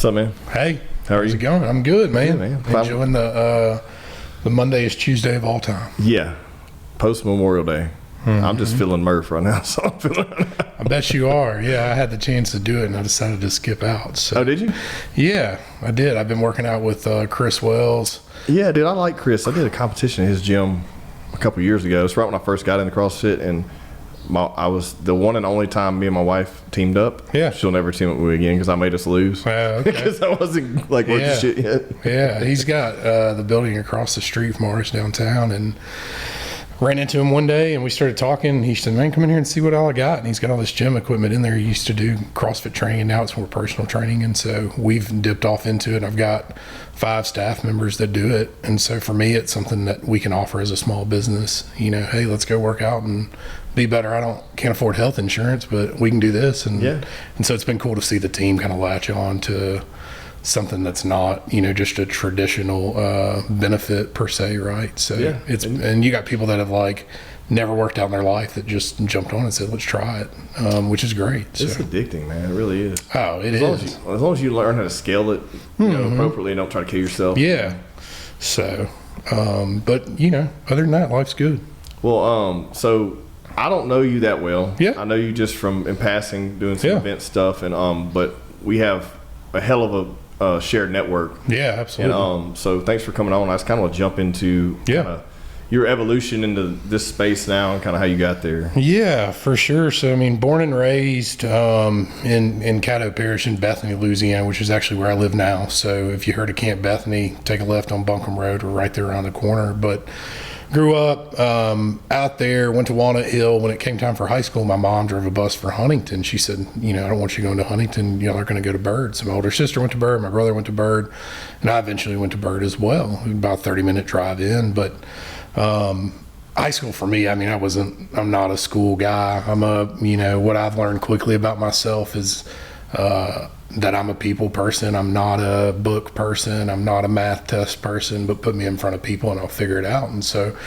What's up, man? Hey, How are how's you? it going? I'm good, man. Good, man. Enjoying the Monday is Tuesday of all time. Yeah, post Memorial Day. I'm just feeling Murph right now, so I'm feeling. I bet you are. Yeah, I had the chance to do it, and I decided to skip out. So, Oh, did you? yeah, I did. I've been working out with Chris Wells. Yeah, dude, I like Chris. I did a competition at his gym a couple years ago. It's right when I first got into CrossFit, and I was the one and only time me and my wife teamed up. Yeah. She'll never team up with me again because I made us lose. Okay. Because I wasn't like worth the shit yet. Yeah, he's got the building across the street from ours downtown, and ran into him one day and we started talking. He said, man, come in here and see what all I got. And he's got all this gym equipment in there. He used to do CrossFit training, and now it's more personal training. And so we've dipped off into it. I've got 5 staff members that do it. And so for me, it's something that we can offer as a small business. You know, hey, let's go work out and be better. Can't afford health insurance, but we can do this. And and so it's been cool to see the team kind of latch on to something that's not, you know, just a traditional benefit per se, right? So and you got people that have like never worked out in their life that just jumped on and said, let's try it, which is great. It's addicting, man. It really is. Oh, it is. As long as you learn how to scale it, you know, appropriately, and don't try to kill yourself. Yeah. So, but you know, other than that, life's good. Well, so I don't know you that well. Yeah. I know you just from in passing doing some event stuff, and but we have a hell of a shared network. Yeah, absolutely. And so thanks for coming on. I just kind of want to jump into your evolution into this space now and kind of how you got there. Yeah, for sure. So I mean, born and raised in Caddo Parish in Bethany, Louisiana, which is actually where I live now. So if you heard of Camp Bethany, take a left on Buncombe Road. We're right there around the corner. But grew up out there, went to Walnut Hill. When it came time for high school, my mom drove a bus for Huntington. She said, you know, I don't want you going to Huntington. Y'all are going to go to Byrd. So my older sister went to Byrd, my brother went to Byrd, and I eventually went to Byrd as well. About a 30-minute drive in. But high school for me, I mean, I'm not a school guy. you know, what I've learned quickly about myself is that I'm a people person. I'm not a book person. I'm not a math test person, but put me in front of people and I'll figure it out. And so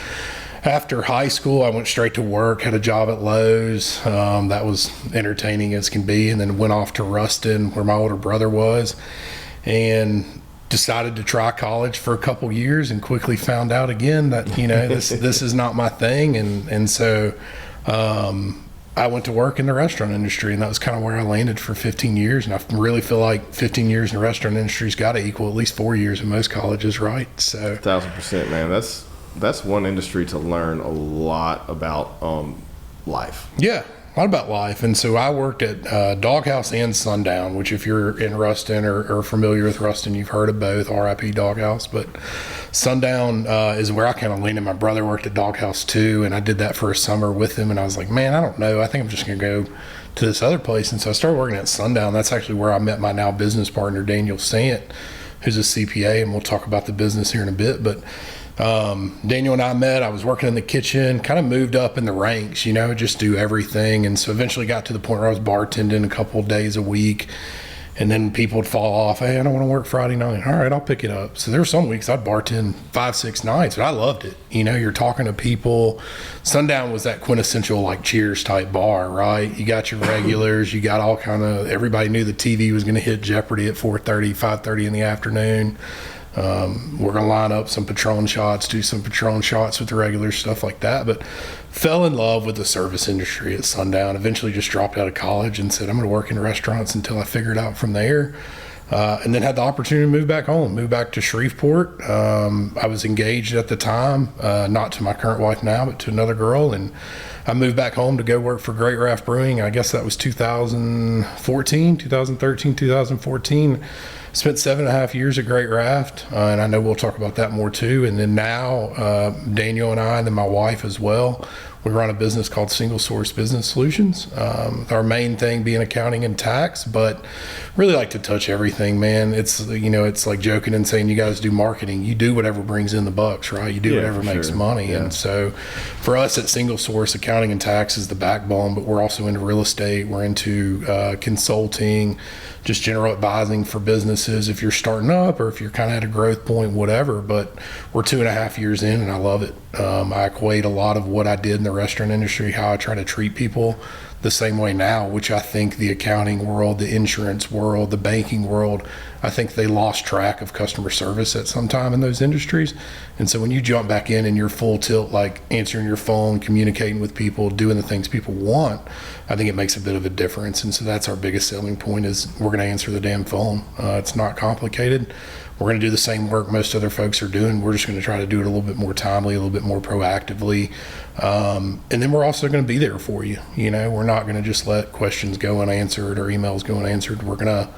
after high school, I went straight to work, had a job at Lowe's. That was entertaining as can be. And then went off to Ruston where my older brother was, and decided to try college for a couple years, and quickly found out again that, you know, this is not my thing. And so, I went to work in the restaurant industry, and that was kind of where I landed for 15 years. And I really feel like 15 years in the restaurant industry's got to equal at least 4 years in most colleges, right? So 1,000%, man. That's one industry to learn a lot about life. Yeah, a lot about life. And so I worked at Doghouse and Sundown, which if you're in Ruston or familiar with Ruston, you've heard of both, RIP Doghouse. But Sundown is where I kind of landed. My brother worked at Doghouse too, and I did that for a summer with him. And I was like, man, I don't know. I think I'm just going to go to this other place. And so I started working at Sundown. That's actually where I met my now business partner, Daniel Sant, who's a CPA, and we'll talk about the business here in a bit. But Daniel and I met. I was working in the kitchen, kind of moved up in the ranks, you know, just do everything. And so eventually got to the point where I was bartending a couple of days a week, and then people would fall off. Hey, I don't want to work Friday night. All right, I'll pick it up. So there were some weeks I'd bartend 5-6 nights, but I loved it. You know, you're talking to people. Sundown was that quintessential like Cheers type bar, right? You got your regulars, you got all kind of, everybody knew the TV was going to hit Jeopardy at 4:30, 5:30 in the afternoon. We're going to line up some Patron shots, do some Patron shots with the regular stuff like that. But fell in love with the service industry at Sundown. Eventually just dropped out of college and said, I'm going to work in restaurants until I figure it out from there. And then had the opportunity to move back home, move back to Shreveport. I was engaged at the time, not to my current wife now, but to another girl. And I moved back home to go work for Great Raft Brewing. I guess that was 2013, 2014. Spent 7.5 years at Great Raft, and I know we'll talk about that more too. And then now, Daniel and I, and then my wife as well, we run a business called Single Source Business Solutions. Our main thing being accounting and tax, but really like to touch everything, man. It's, you know, it's like joking and saying you guys do marketing. You do whatever brings in the bucks, right? You do whatever makes money. Yeah. And so for us at Single Source, accounting and tax is the backbone, but we're also into real estate. We're into consulting, just general advising for businesses if you're starting up or if you're kind of at a growth point, whatever. But we're 2.5 years in and I love it. I equate a lot of what I did in the restaurant industry, how I try to treat people, the same way now, which I think the accounting world, the insurance world, the banking world, I think they lost track of customer service at some time in those industries. And so when you jump back in and you're full tilt, like answering your phone, communicating with people, doing the things people want, I think it makes a bit of a difference. And so that's our biggest selling point is we're going to answer the damn phone. It's not complicated. We're going to do the same work most other folks are doing. We're just going to try to do it a little bit more timely, a little bit more proactively. And then we're also going to be there for you. You know, we're not going to just let questions go unanswered or emails go unanswered. We're going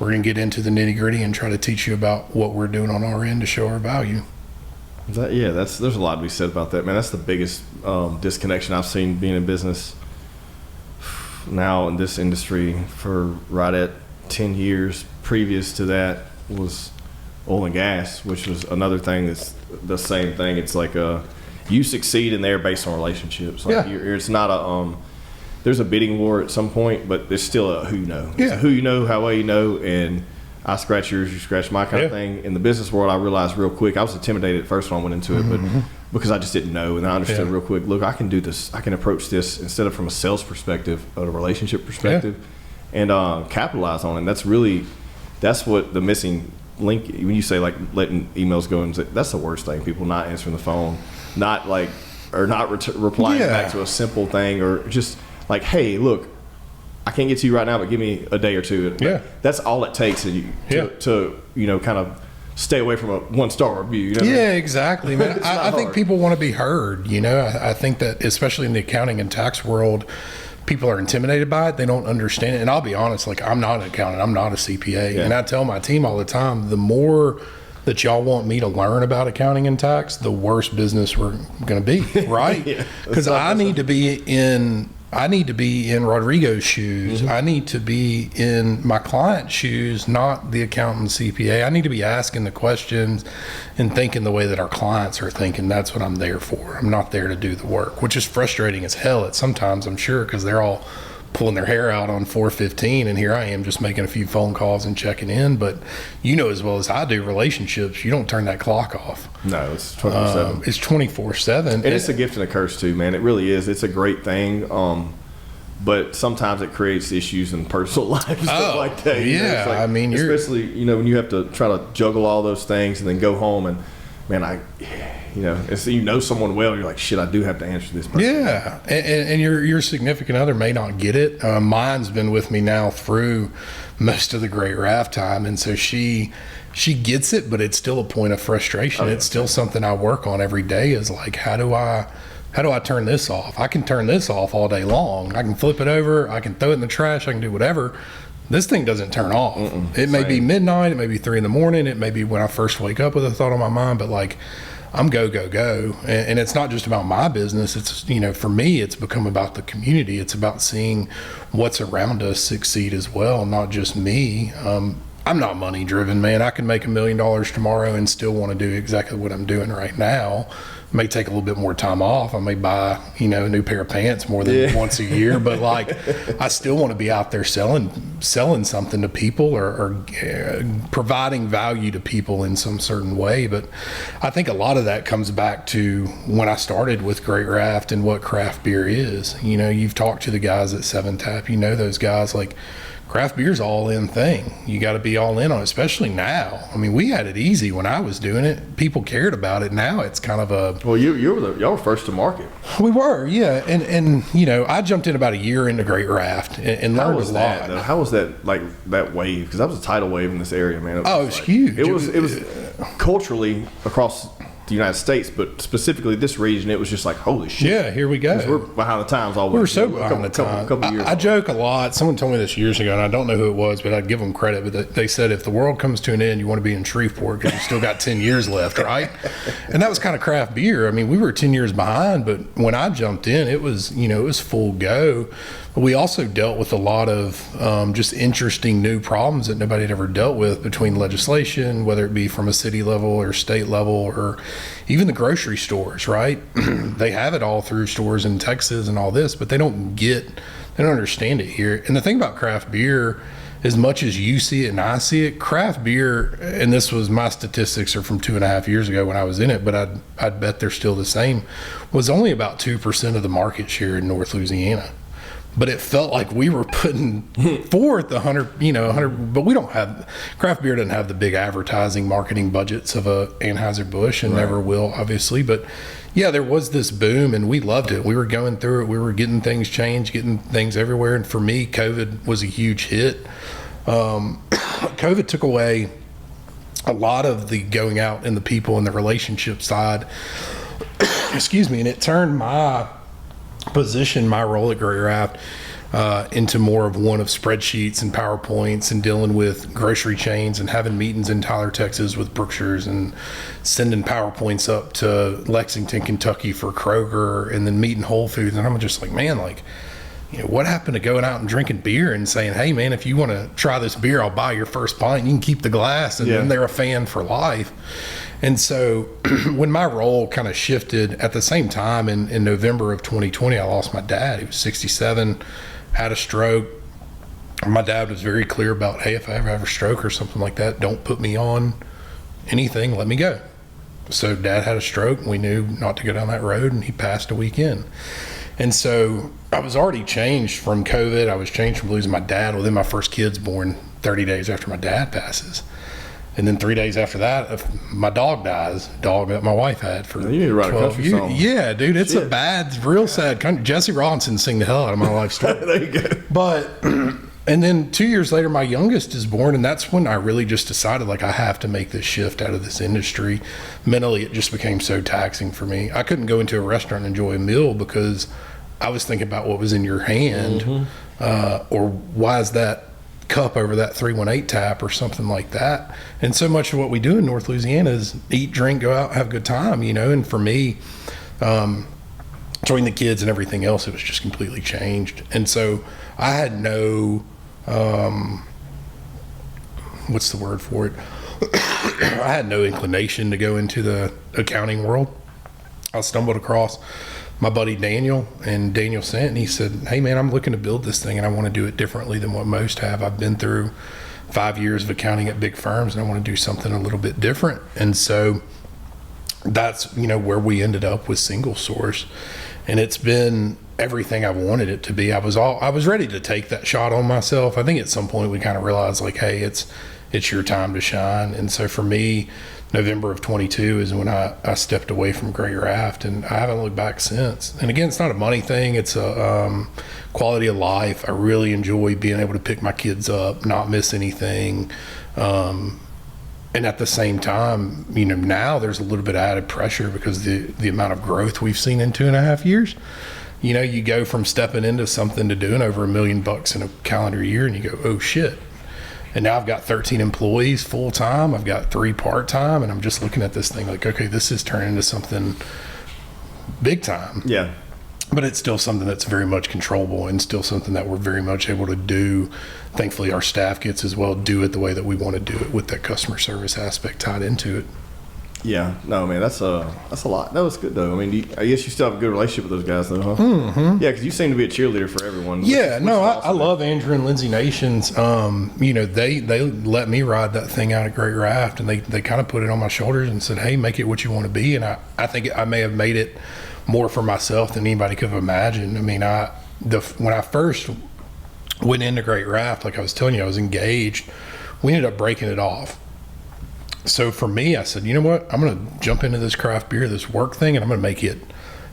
to get into the nitty gritty and try to teach you about what we're doing on our end to show our value. There's a lot to be said about that, man. That's the biggest disconnection I've seen being in business now in this industry for right at 10 years. Previous to that was oil and gas, which was another thing that's the same thing. It's like you succeed in there based on relationships. Like it's not a there's a bidding war at some point, but there's still a who you know. It's a who you know, how well you know, and I scratch yours, you scratch my kind of thing. In the business world, I realized real quick, I was intimidated at first when I went into it, but because I just didn't know, and I understood real quick, look, I can do this. I can approach this instead of from a sales perspective, a relationship perspective, and capitalize on it. That's what the missing link, when you say like letting emails go, and that's the worst thing. People not answering the phone, not replying back to a simple thing, or just like, hey, look, I can't get to you right now, but give me a day or two. That's all it takes to kind of stay away from a 1-star review. You know exactly, man. I think people want to be heard. You know, I think that especially in the accounting and tax world, people are intimidated by it. They don't understand it. And I'll be honest, like, I'm not an accountant. I'm not a CPA. And I tell my team all the time, the more that y'all want me to learn about accounting and tax, the worse business we're going to be, right? Because I need to be in Rodrigo's shoes. I need to be in my client's shoes, not the accountant CPA. I need to be asking the questions and thinking the way that our clients are thinking. That's what I'm there for. I'm not there to do the work, which is frustrating as hell at sometimes, I'm sure, because they're all pulling their hair out on 4:15, and here I am just making a few phone calls and checking in. But you know as well as I do, relationships, you don't turn that clock off. No, it's 24/7. It's 24/7. And it's a gift and a curse too, man. It really is. It's a great thing. But sometimes it creates issues in personal life and stuff like that. Yeah, like, I mean, especially when you have to try to juggle all those things and then go home and, man, someone well, you're like, shit, I do have to answer this person. Yeah, and your significant other may not get it. Mine's been with me now through most of the Great Raft time, and so she gets it, but it's still a point of frustration. It's still something I work on every day. Is like, how do I turn this off? I can turn this off all day long. I can flip it over. I can throw it in the trash. I can do whatever. This thing doesn't turn off. It may be midnight. It may be 3 a.m. It may be when I first wake up with a thought on my mind. But like, I'm go. And it's not just about my business. It's, for me, it's become about the community. It's about seeing what's around us succeed as well, not just me. I'm not money driven, man. I can make $1 million tomorrow and still want to do exactly what I'm doing right now. It may take a little bit more time off. I may buy, a new pair of pants more than once a year, but like, I still want to be out there selling something to people or providing value to people in some certain way. But I think a lot of that comes back to when I started with Great Raft and what craft beer is. You've talked to the guys at 7 Tap, those guys, like, craft beer's all in thing. You got to be all in on it, especially now. I mean, we had it easy when I was doing it. People cared about it. Now it's kind of a... Well, y'all were first to market. We were, yeah. And I jumped in about a year into Great Raft and learned a lot. How was that, like, that wave? Because that was a tidal wave in this area, man. It was huge. It was culturally across the United States, but specifically this region, it was just like, holy shit. Yeah, here we go. We're behind the times always. We were so behind the times. Couple years I joke a lot. Someone told me this years ago, and I don't know who it was, but I'd give them credit. But they said, if the world comes to an end, you want to be in Shreveport because you still got 10 years left, right? And that was kind of craft beer. I mean, we were 10 years behind, but when I jumped in, it was full go. But we also dealt with a lot of just interesting new problems that nobody had ever dealt with between legislation, whether it be from a city level or state level or even the grocery stores, right? They have it all through stores in Texas and all this, but they don't understand it here. And the thing about craft beer, as much as you see it and I see it, craft beer, and this was my statistics are from 2.5 years ago when I was in it, but I'd bet they're still the same, was only about 2% of the market share in North Louisiana. but it felt like we were putting forth 100, but we don't have, craft beer doesn't have the big advertising marketing budgets of a Anheuser-Busch and never will, obviously. But yeah, there was this boom and we loved it. We were going through it. We were getting things changed, getting things everywhere. And for me, COVID was a huge hit. COVID took away a lot of the going out and the people and the relationship side. Excuse me. And it turned my position, my role at Great Raft, into more of one of spreadsheets and PowerPoints and dealing with grocery chains and having meetings in Tyler, Texas with Brookshire's and sending PowerPoints up to Lexington, Kentucky for Kroger and then meeting Whole Foods. And I'm just like, man, like, you know, what happened to going out and drinking beer and saying, hey, man, if you want to try this beer, I'll buy your first pint. You can keep the glass. And then they're a fan for life. And so when my role kind of shifted at the same time in November of 2020, I lost my dad. He was 67, had a stroke. My dad was very clear about, hey, if I ever have a stroke or something like that, don't put me on anything, let me go. So dad had a stroke and we knew not to go down that road and he passed a weekend. And so I was already changed from COVID. I was changed from losing my dad. Well, then my first kid's born 30 days after my dad passes. And then 3 days after that, if my dog dies, dog that my wife had for you need to write 12 years. song. Yeah, dude, it's a bad, real sad country. Jesse Robinson sing the hell out of my life story. There you go. But, and then 2 years later, my youngest is born. And that's when I really just decided, like, I have to make this shift out of this industry. Mentally, it just became so taxing for me. I couldn't go into a restaurant and enjoy a meal because I was thinking about what was in your hand, or why is that cup over that 318 tap or something like that. And so much of what we do in North Louisiana is eat, drink, go out, have a good time, you know. And for me, between the kids and everything else, it was just completely changed. And so I had no, what's the word for it? I had no inclination to go into the accounting world. I stumbled across my buddy Daniel, and Daniel sent, and he said, hey man, I'm looking to build this thing and I want to do it differently than what most have. I've been through 5 years of accounting at big firms and I want to do something a little bit different. And so that's, you know, where we ended up with Single Source. And it's been everything I wanted it to be. I was ready to take that shot on myself. I think at some point we kind of realized, like, hey, it's your time to shine. And so for me, November of 22 is when I stepped away from Great Raft, and I haven't looked back since. And again, it's not a money thing. It's a quality of life. I really enjoy being able to pick my kids up, not miss anything. And at the same time, you know, now there's a little bit of added pressure because the amount of growth we've seen in 2.5 years. You know, you go from stepping into something to doing over $1 million in a calendar year and you go, oh shit. And now I've got 13 employees full time. I've got 3 part time, and I'm just looking at this thing like, okay, this is turning into something big time. Yeah. But it's still something that's very much controllable and still something that we're very much able to do. Thankfully, our staff gets as well do it the way that we want to do it with that customer service aspect tied into it. Yeah, no, man, that's a lot. That was good though. I mean, I guess you still have a good relationship with those guys though, huh? Mm-hmm. Yeah, because you seem to be a cheerleader for everyone. Yeah, I love Andrew and Lindsay Nations. You know, they let me ride that thing out at Great Raft, and they kind of put it on my shoulders and said, hey, make it what you want to be. And I think I may have made it more for myself than anybody could have imagined. I mean, when I first went into Great Raft, like I was telling you, I was engaged. We ended up breaking it off. So for me, I said, you know what? I'm going to jump into this craft beer, this work thing, and I'm going to make it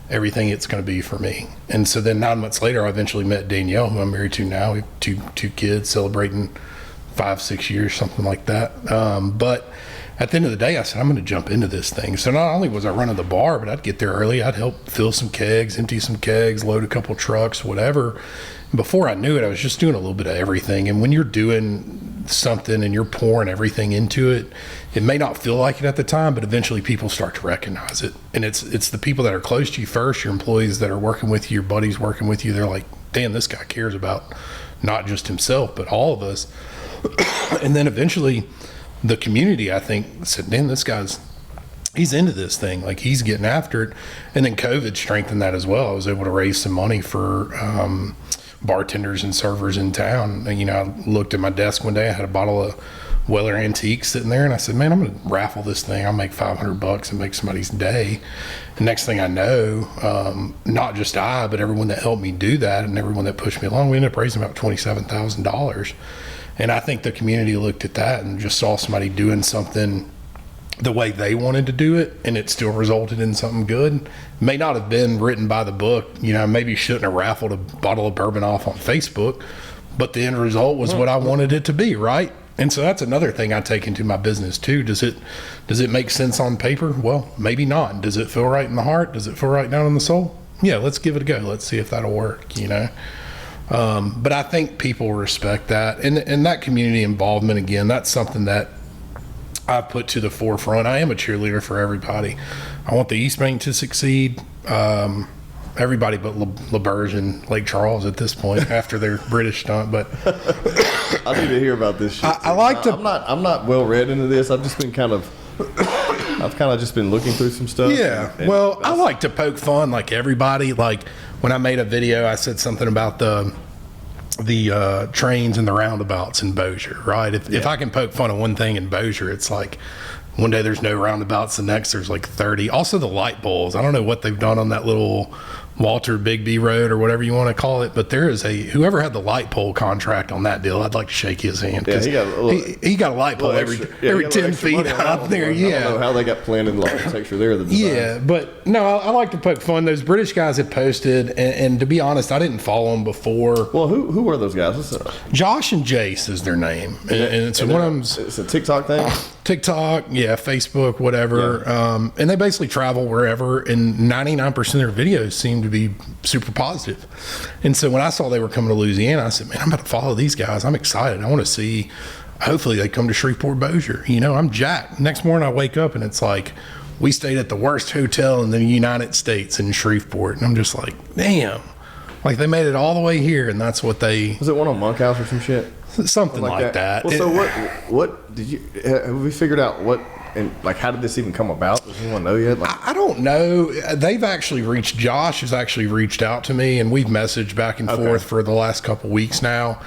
everything it's going to be for me. And so then 9 months later, I eventually met Danielle, who I'm married to now. We have two kids celebrating 5-6 years, something like that. But at the end of the day, I said, I'm going to jump into this thing. So not only was I running the bar, but I'd get there early. I'd help fill some kegs, empty some kegs, load a couple trucks, whatever. And before I knew it, I was just doing a little bit of everything. And when you're doing something and you're pouring everything into it, it may not feel like it at the time, but eventually people start to recognize it. And it's the people that are close to you first, your employees that are working with you, your buddies working with you. They're like, damn, this guy cares about not just himself, but all of us. And then eventually the community, I think, said, damn, this guy's, he's into this thing. Like, he's getting after it. And then COVID strengthened that as well. I was able to raise some money for bartenders and servers in town. And, you know, I looked at my desk one day, I had a bottle of Weller Antiques sitting there, and I said, man, I'm going to raffle this thing. I'll make $500 and make somebody's day. The next thing I know, not just I, but everyone that helped me do that and everyone that pushed me along, we ended up raising about $27,000. And I think the community looked at that and just saw somebody doing something the way they wanted to do it, and it still resulted in something good. May not have been written by the book, maybe shouldn't have raffled a bottle of bourbon off on Facebook, but the end result was what I wanted it to be, right? And so that's another thing I take into my business too. Does it make sense on paper? Well, maybe not. Does it feel right in the heart? Does it feel right down in the soul? Yeah, let's give it a go. Let's see if that'll work, But I think people respect that. And that community involvement, again, that's something that I've put to the forefront. I am a cheerleader for everybody. I want the East Bank to succeed. Everybody but LaBerge and Lake Charles at this point after their British stunt. But I need to hear about this shit. I like to. I'm not well read into this. I've just been just been looking through some stuff. Yeah. Well, I like to poke fun like everybody. Like when I made a video, I said something about the trains and the roundabouts in Bossier, right? If I can poke fun at one thing in Bossier, it's like one day there's no roundabouts, the next there's like 30. Also the light poles. I don't know what they've done on that little Walter Bigby Road or whatever you want to call it, but there is whoever had the light pole contract on that deal, I'd like to shake his hand. Yeah, he got a light pole every 10 feet out there. Yeah. I don't know how they got planted the architecture there. Yeah, but no, I like to poke fun. Those British guys had posted, and to be honest, I didn't follow them before. Well, who were those guys? Josh and Jace is their name. And so one of them's... It's a TikTok thing? TikTok, yeah, Facebook, whatever. Yeah. And they basically travel wherever, and 99% of their videos seem to be super positive. And so when I saw they were coming to Louisiana, I said, man, I'm about to follow these guys. I'm excited. I want to see, hopefully they come to Shreveport Bossier. I'm jacked. Next morning I wake up and it's like, we stayed at the worst hotel in the United States in Shreveport. And I'm just like, damn. Like they made it all the way here, and that's what they... Was it one on Monkhouse or some shit? Something like that. Well, so what did you... Have we figured out what... And like, how did this even come about? Does anyone know yet? I don't know. They've actually reached... Josh has actually reached out to me, and we've messaged back and forth for the last couple weeks now.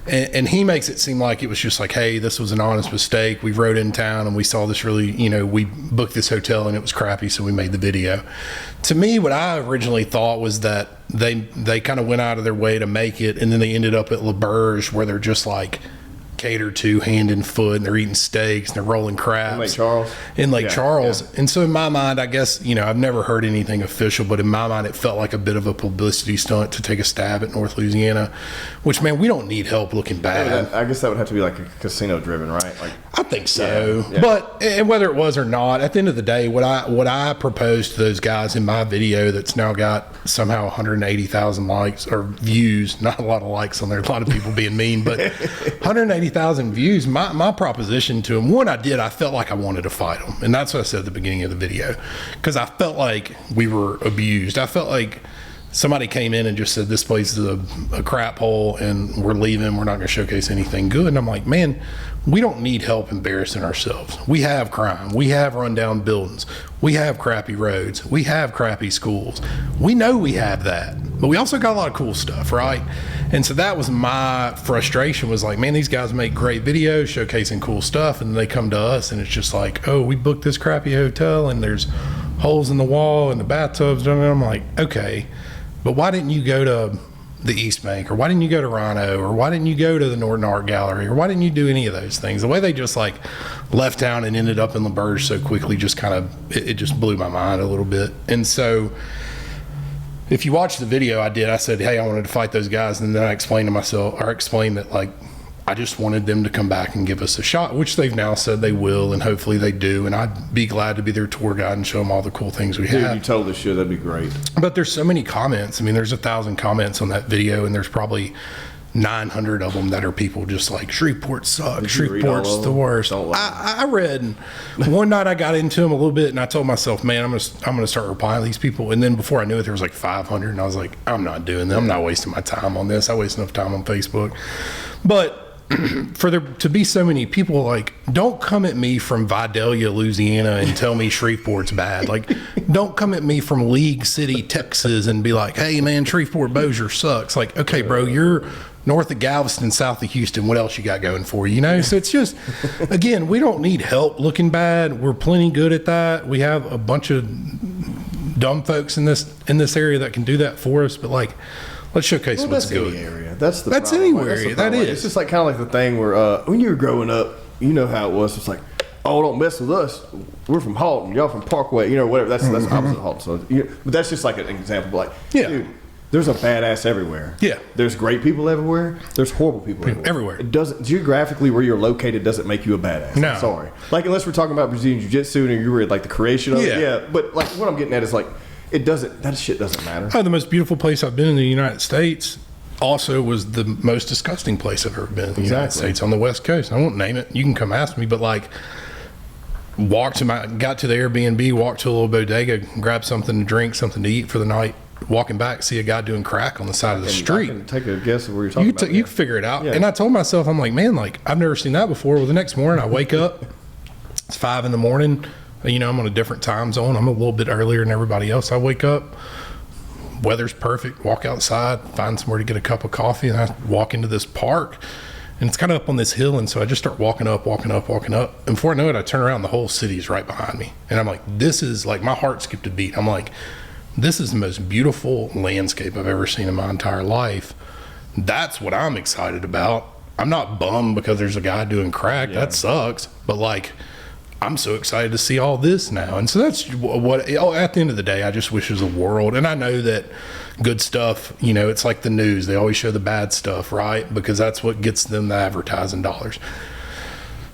And he makes it seem like it was just like, hey, this was an honest mistake. We rode in town and we saw this really, we booked this hotel and it was crappy, so we made the video. To me, what I originally thought was that they kind of went out of their way to make it, and then they ended up at LaBerge where they're just like catered to hand and foot, and they're eating steaks and they're rolling crabs in Lake Charles. Yeah. And so in my mind, I guess, I've never heard anything official, but in my mind it felt like a bit of a publicity stunt to take a stab at North Louisiana, which, man, we don't need help looking bad. I guess that would have to be like a casino driven, right? Like, I think so. Yeah. But and whether it was or not, at the end of the day, what I proposed to those guys in my video that's now got somehow 180,000 likes or views, not a lot of likes on there, a lot of people being mean, but 180,000 views. My proposition to them, I felt like I wanted to fight them, and that's what I said at the beginning of the video, because I felt like we were abused. I felt like somebody came in and just said this place is a crap hole and we're leaving, we're not going to showcase anything good. And I'm like, man, we don't need help embarrassing ourselves. We have crime, we have rundown buildings, we have crappy roads, we have crappy schools. We know we have that, but we also got a lot of cool stuff, right? And so that was my frustration, was like, man, these guys make great videos showcasing cool stuff, and they come to us and it's just like, oh, we booked this crappy hotel and there's holes in the wall and the bathtubs. And I'm like, okay, but why didn't you go to the East Bank, or why didn't you go to Rhino, or why didn't you go to the Norton Art Gallery, or why didn't you do any of those things? The way they just like left town and ended up in LaBerge so quickly just kind of, it just blew my mind a little bit. And so if you watch the video I said, hey, I wanted to fight those guys, and then I explained that like I just wanted them to come back and give us a shot, which they've now said they will, and hopefully they do. And I'd be glad to be their tour guide and show them all the cool things we have. You totally should. That'd be great. But there's so many comments. I mean, there's 1,000 comments on that video, and there's probably 900 of them that are people just like, Shreveport sucks. Shreveport's the worst. I read one night, I got into them a little bit, and I told myself, man, I'm gonna start replying to these people. And then before I knew it, there was like 500, and I was like, I'm not doing that. I'm not wasting my time on this. I waste enough time on Facebook. But for there to be so many people, like, don't come at me from Vidalia, Louisiana and tell me Shreveport's bad. Like, don't come at me from League City, Texas and be like, hey man, Shreveport Bossier sucks. Like, okay, bro, you're north of Galveston, south of Houston, what else you got going for you, you know? So it's just, again, we don't need help looking bad. We're plenty good at that. We have a bunch of dumb folks in this area that can do that for us, but like, let's showcase what's good. Any area. That's the That's problem. anywhere. That's the That problem. is. It's just like kind of like the thing where when you were growing up, you know how it was. It's like, oh, don't mess with us. We're from Halton. Y'all from Parkway. You know, whatever. That's opposite of Halton. So, but that's just like an example. But like, dude, there's a badass everywhere. Yeah. There's great people everywhere. There's horrible people everywhere. It doesn't geographically where you're located doesn't make you a badass. No. I'm sorry. Like unless we're talking about Brazilian Jiu-Jitsu and you were like the creation of it. Yeah. But like what I'm getting at is like it doesn't. That shit doesn't matter. Oh, the most beautiful place I've been in the United States also was the most disgusting place I've ever been in the United States on the West Coast. I won't name it. You can come ask me, but like got to the Airbnb, walked to a little bodega, grabbed something to drink, something to eat for the night. Walking back, see a guy doing crack on the side of the street. I can take a guess of where you're talking about. You can figure it out. Yeah. And I told myself, I'm like, man, like I've never seen that before. Well, the next morning I wake up, it's 5 a.m. You know, I'm on a different time zone. I'm a little bit earlier than everybody else. I wake up, weather's perfect, walk outside, find somewhere to get a cup of coffee, and I walk into this park. And it's kind of up on this hill, and so I just start walking up. And before I know it, I turn around, the whole city's right behind me. And I'm like, this is like, my heart skipped a beat. I'm like, this is the most beautiful landscape I've ever seen in my entire life. That's what I'm excited about. I'm not bummed because there's a guy doing crack. Yeah. That sucks. But like, I'm so excited to see all this now. And so that's what, at the end of the day, I just wish there's a world. And I know that good stuff, you know, it's like the news. They always show the bad stuff, right? Because that's what gets them the advertising dollars.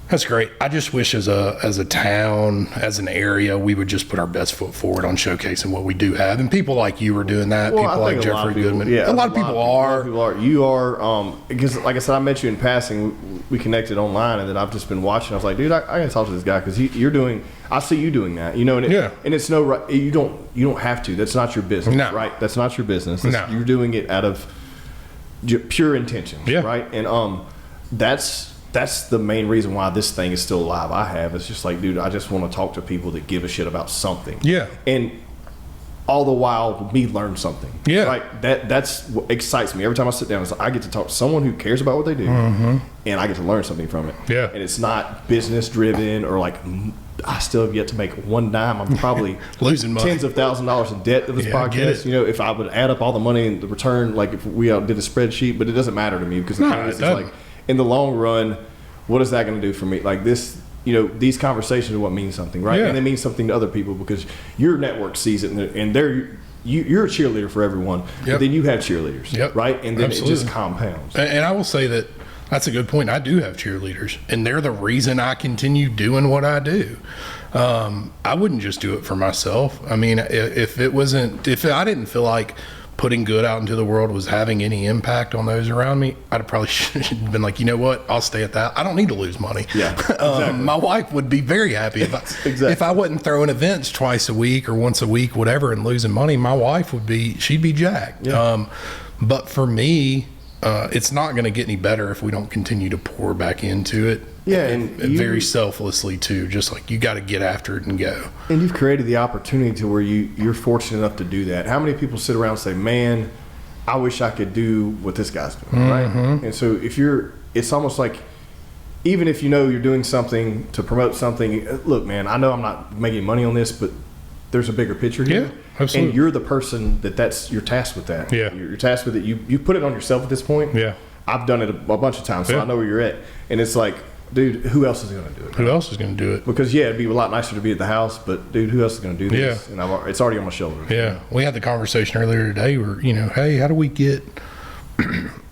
That's great. I just wish as a town, as an area, we would just put our best foot forward on showcasing what we do have. And people like you are doing that. Well, people like Jeffrey Goodman. Yeah, a lot of people are. You are, because like I said, I met you in passing. We connected online, and then I've just been watching. I was like, dude, I got to talk to this guy because you're doing. I see you doing that, you know, and and it's no, you don't have to. That's not your business, right? That's not your business. You're doing it out of pure intention, right? And that's the main reason why this thing is still alive. It's just like, dude, I just want to talk to people that give a shit about something. Yeah. And all the while, me learn something. Yeah. Right. That's what excites me. Every time I sit down, I get to talk to someone who cares about what they do, and I get to learn something from it. Yeah. And it's not business driven or like, I still have yet to make one dime. I'm probably losing money. Tens of thousands of dollars in debt to this podcast. You know, if I would add up all the money and the return, like if we did a spreadsheet, but it doesn't matter to me because the thing is, it's like, in the long run, what is that going to do for me? Like this, you know, these conversations are what means something, right? Yeah. And they mean something to other people because your network sees it, and you're a cheerleader for everyone. Yep. But then you have cheerleaders, right? And then it just compounds. And I will say that that's a good point. I do have cheerleaders, and they're the reason I continue doing what I do. I wouldn't just do it for myself. I mean, if I didn't feel like putting good out into the world was having any impact on those around me, I'd probably should have been like, you know what, I'll stay at that. I don't need to lose money. Yeah, exactly. My wife would be very happy if I wasn't throwing events twice a week or once a week, whatever, and losing money. My wife she'd be jacked. Yeah. But for me, it's not going to get any better if we don't continue to pour back into it. Yeah, and very selflessly too. Just like you got to get after it and go. And you've created the opportunity to where you're fortunate enough to do that. How many people sit around and say, "Man, I wish I could do what this guy's doing," right? And so it's almost like, even if you know you're doing something to promote something. Look, man, I know I'm not making money on this, but there's a bigger picture here. Yeah, absolutely. And you're the person you're tasked with that. Yeah, you're tasked with it. You put it on yourself at this point. Yeah, I've done it a bunch of times, so I know where you're at. And it's like, dude, who else is going to do it? Who else is going to do it? Because, it'd be a lot nicer to be at the house, but, dude, who else is going to do this? Yeah. And it's already on my shoulders. Yeah. We had the conversation earlier today where, you know, hey, how do we get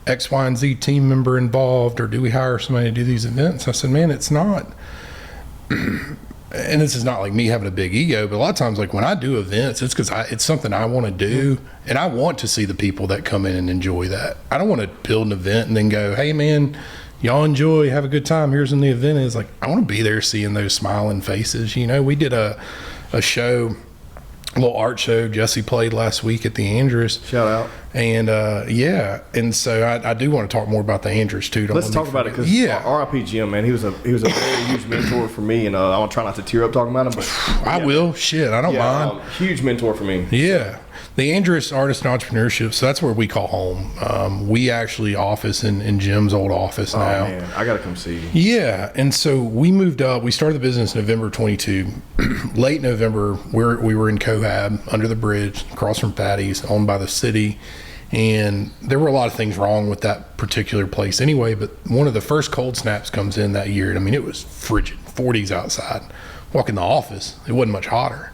X, Y, and Z team member involved, or do we hire somebody to do these events? I said, man, it's not. And this is not like me having a big ego, but a lot of times, like when I do events, it's because it's something I want to do, and I want to see the people that come in and enjoy that. I don't want to build an event and then go, hey, man, y'all enjoy, have a good time. Here's when the event is. Like, I want to be there seeing those smiling faces. You know, we did a show, a little art show Jesse played last week at the Andrews. Shout out. And and so I do want to talk more about the Andrews too. Let's talk about it because RIP Jim, man, he was a very huge mentor for me, and I want to try not to tear up talking about him, but I will. Shit, I don't mind. Huge mentor for me. Yeah. The Andrus Artist and Entrepreneurship, so that's where we call home. We actually office in Jim's old office now. Oh man, I gotta come see you. Yeah, and so we moved up. We started the business November 22. Late November, we were in Cohab, under the bridge, across from Patty's, owned by the city. And there were a lot of things wrong with that particular place anyway, but one of the first cold snaps comes in that year. And I mean, it was frigid, 40s outside. Walk in the office, it wasn't much hotter.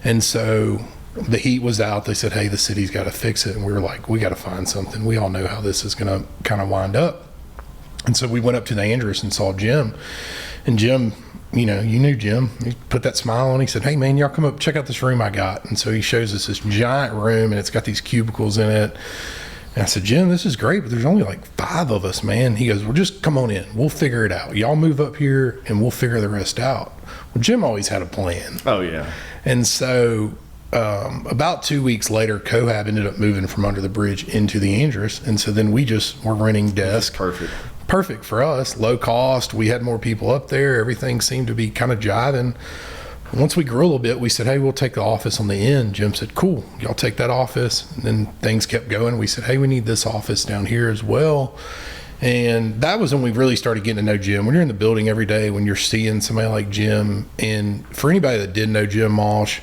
And so the heat was out. They said, hey, the city's got to fix it. And we were like, we got to find something. We all know how this is going to kind of wind up. And so we went up to the Andrus and saw Jim. And Jim, you knew Jim. He put that smile on. He said, hey, man, y'all come up, check out this room I got. And so he shows us this giant room, and it's got these cubicles in it. And I said, Jim, this is great, but there's only like 5 of us, man. He goes, well, just come on in. We'll figure it out. Y'all move up here, and we'll figure the rest out. Well, Jim always had a plan. Oh, yeah. And so about 2 weeks later, Cohab ended up moving from under the bridge into the Andrus. And so then we just were renting desks. Perfect for us, low cost. We had more people up there. Everything seemed to be kind of jiving. Once we grew a little bit, we said, hey, we'll take the office on the end. Jim said, cool, y'all take that office. And then things kept going. We said, hey, we need this office down here as well. And that was when we really started getting to know Jim. When you're in the building every day, when you're seeing somebody like Jim, and for anybody that did know Jim Malsh,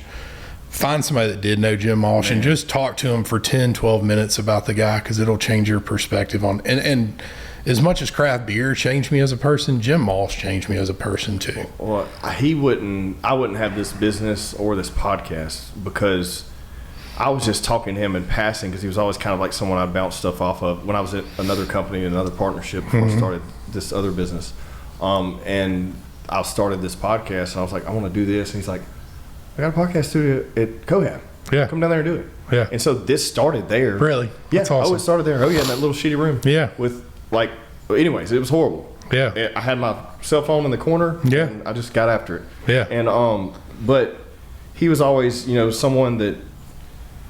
find somebody that did know Jim Malsh and just talk to him for 10, 12 minutes about the guy, because it'll change your perspective on, and as much as craft beer changed me as a person, Jim Malsh changed me as a person too. Well, I wouldn't have this business or this podcast because I was just talking to him in passing, because he was always kind of like someone I'd bounce stuff off of when I was at another company, another partnership before I started this other business. And I started this podcast, and I was like, I want to do this. And he's like, I got a podcast studio at Cohab. Yeah. Come down there and do it. Yeah. And so this started there. Really? Yeah. That's awesome. Oh, it started there. Oh, yeah, in that little shitty room. Yeah. With anyways, it was horrible. Yeah. I had my cell phone in the corner. Yeah. And I just got after it. Yeah. And but he was always, someone that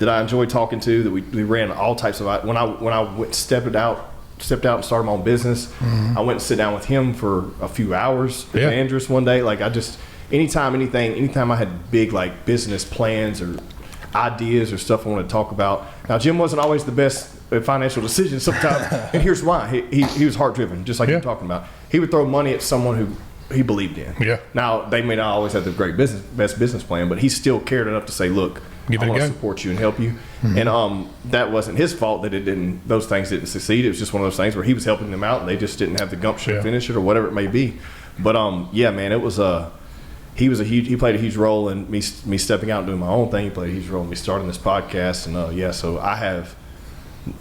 I enjoyed talking to. That we ran all types of. When I stepped out and started my own business, I went and sit down with him for a few hours at Andrus one day. Like, I just anytime I had big like business plans or ideas or stuff I wanted to talk about. Now, Jim wasn't always the best at financial decisions sometimes, and here's why. He was heart driven, just like you're talking about. He would throw money at someone who he believed in. Yeah. Now, they may not always have the best business plan, but he still cared enough to say, look, I want to support you and help you. And that wasn't his fault that those things didn't succeed. It was just one of those things where he was helping them out and they just didn't have the gumption to finish it or whatever it may be. But yeah, man, it was he played a huge role in me stepping out and doing my own thing. He played a huge role in me starting this podcast. And so I have,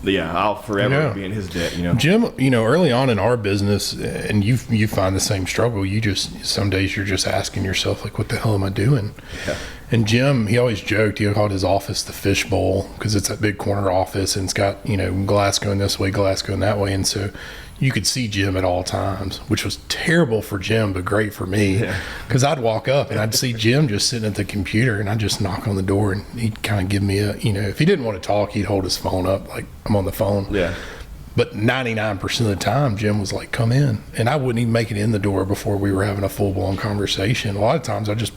I'll forever be in his debt, Jim, early on in our business, and you find the same struggle. Some days you're just asking yourself, like, what the hell am I doing? Yeah. And Jim, he always joked, he called his office the fishbowl, because it's that big corner office and it's got, glass going this way, glass going that way. And so you could see Jim at all times, which was terrible for Jim, but great for me, because I'd walk up and I'd see Jim just sitting at the computer, and I'd just knock on the door and he'd kind of give me if he didn't want to talk, he'd hold his phone up like, I'm on the phone. Yeah. But 99% of the time, Jim was like, come in. And I wouldn't even make it in the door before we were having a full-blown conversation. A lot of times I just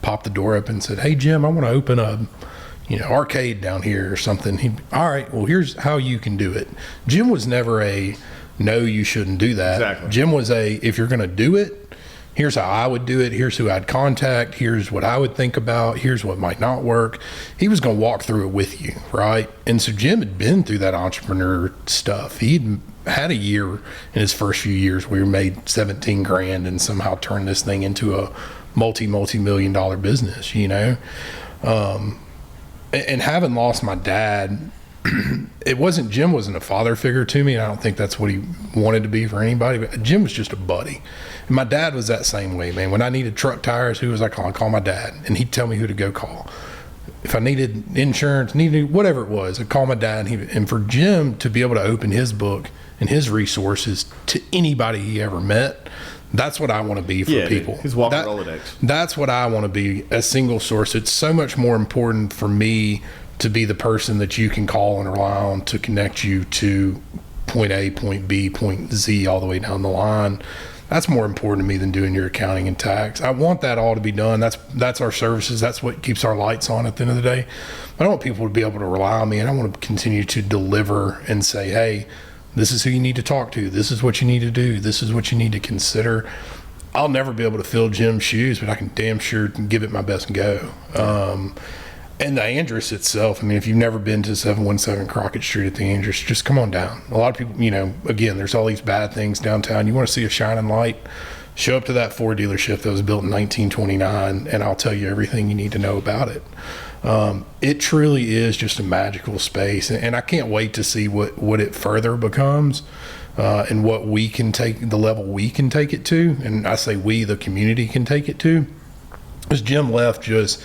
popped the door up and said, hey, Jim, I want to open a arcade down here or something. All right, well, here's how you can do it. Jim was never no, you shouldn't do that. Exactly. Jim was if you're going to do it, here's how I would do it. Here's who I'd contact. Here's what I would think about. Here's what might not work. He was going to walk through it with you, right? And so Jim had been through that entrepreneur stuff. He'd had a year in his first few years where he made $17,000 and somehow turned this thing into a multi-million dollar business, And having lost my dad, Jim wasn't a father figure to me, and I don't think that's what he wanted to be for anybody, but Jim was just a buddy. And my dad was that same way, man. When I needed truck tires, who was I calling? I'd call my dad, and he'd tell me who to go call. If I needed insurance, whatever it was, I'd call my dad. And for Jim to be able to open his book and his resources to anybody he ever met, that's what I want to be for people. His walking Rolodex. That's what I want to be, a single source. It's so much more important for me to be the person that you can call and rely on to connect you to point A, point B, point Z, all the way down the line, That's more important to me than doing your accounting and tax. I want that all to be done. That's our services. That's what keeps our lights on at the end of the day. But I want people to be able to rely on me, and I want to continue to deliver and say, hey, this is who you need to talk to. This is what you need to do. This is what you need to consider. I'll never be able to fill Jim's shoes, but I can damn sure give it my best go. And the Andrus itself, I mean, if you've never been to 717 Crockett Street at the Andrus, just come on down. A lot of people, again, there's all these bad things downtown. You want to see a shining light, show up to that Ford dealership that was built in 1929, and I'll tell you everything you need to know about it. It truly is just a magical space, and I can't wait to see what it further becomes, and what we can take, the level we can take it to. And I say we, the community, can take it to. Because Jim left just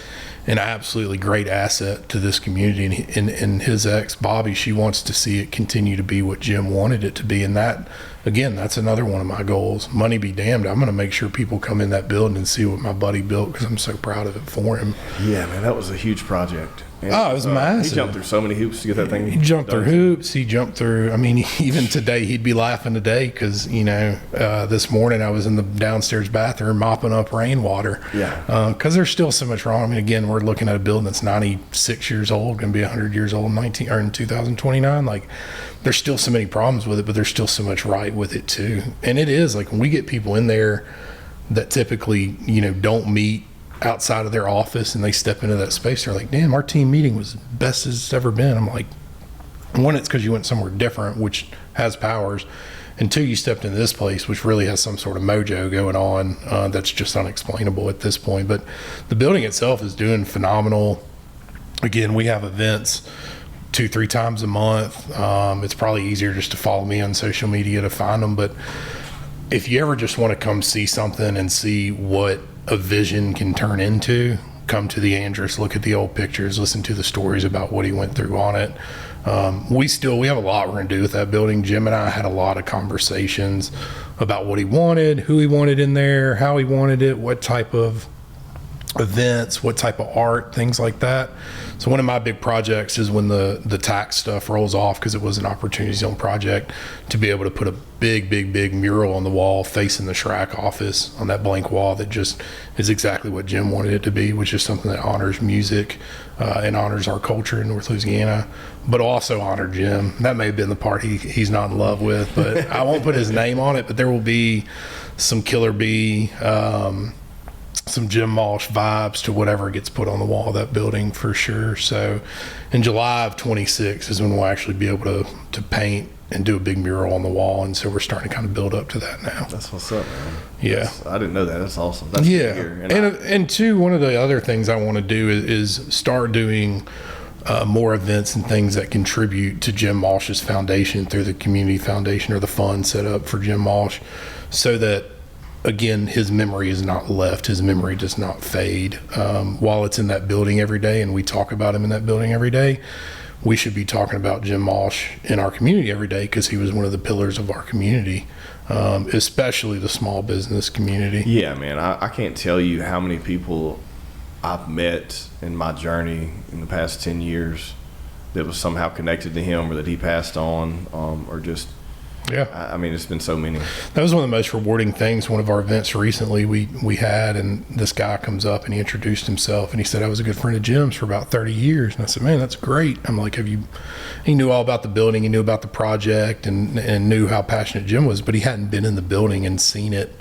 an absolutely great asset to this community, and his ex Bobby, she wants to see it continue to be what Jim wanted it to be. And that, again, that's another one of my goals. Money be damned, I'm going to make sure people come in that building and see what my buddy built, because I'm so proud of it for him. Yeah, man, that was a huge project. And, it was massive. He jumped through so many hoops to get that thing. He jumped through hoops. He jumped through. I mean, even today, he'd be laughing today because this morning I was in the downstairs bathroom mopping up rainwater. Yeah. Because there's still so much wrong. I mean, again, we're looking at a building that's 96 years old, going to be 100 years old in 2029. Like, there's still so many problems with it, but there's still so much right with it too. And it is like when we get people in there that typically don't meet outside of their office and they step into that space, they're like, damn, our team meeting was the best it's ever been. I'm like, one, it's because you went somewhere different, which has powers, and two, you stepped into this place, which really has some sort of mojo going on that's just unexplainable at this point. But the building itself is doing phenomenal. Again, we have events 2-3 times a month. It's probably easier just to follow me on social media to find them, but if you ever just want to come see something and see what a vision can turn into, come to the Andrus, look at the old pictures, listen to the stories about what he went through on it. We have a lot we're going to do with that building. Jim and I had a lot of conversations about what he wanted, who he wanted in there, how he wanted it, what type of events, what type of art, things like that. So one of my big projects is when the tax stuff rolls off, because it was an opportunity zone project, to be able to put a big mural on the wall facing the Shrek office, on that blank wall that just is exactly what Jim wanted it to be, which is something that honors music and honors our culture in North Louisiana, but also honor Jim. That may have been the part he's not in love with, but I won't put his name on it, but there will be some Killer Bee, some Jim Walsh vibes to whatever gets put on the wall of that building for sure. So in July of 26 is when we'll actually be able to paint and do a big mural on the wall. And so we're starting to kind of build up to that now. That's what's up, man. Yeah. I didn't know that. That's awesome. That's yeah. Good And two, one of the other things I want to do is start doing more events and things that contribute to Jim Walsh's foundation through the community foundation or the fund set up for Jim Walsh, so that, again, his memory is not left. His memory does not fade. While it's in that building every day and we talk about him in that building every day, we should be talking about Jim Walsh in our community every day, because he was one of the pillars of our community, especially the small business community. Yeah, man. I can't tell you how many people I've met in my journey in the past 10 years that was somehow connected to him, or that he passed on, or just... Yeah. I mean, it's been so many. That was one of the most rewarding things. One of our events recently we had, and this guy comes up and he introduced himself and he said, I was a good friend of Jim's for about 30 years. And I said, man, that's great. I'm like, he knew all about the building, he knew about the project, and knew how passionate Jim was, but he hadn't been in the building and seen it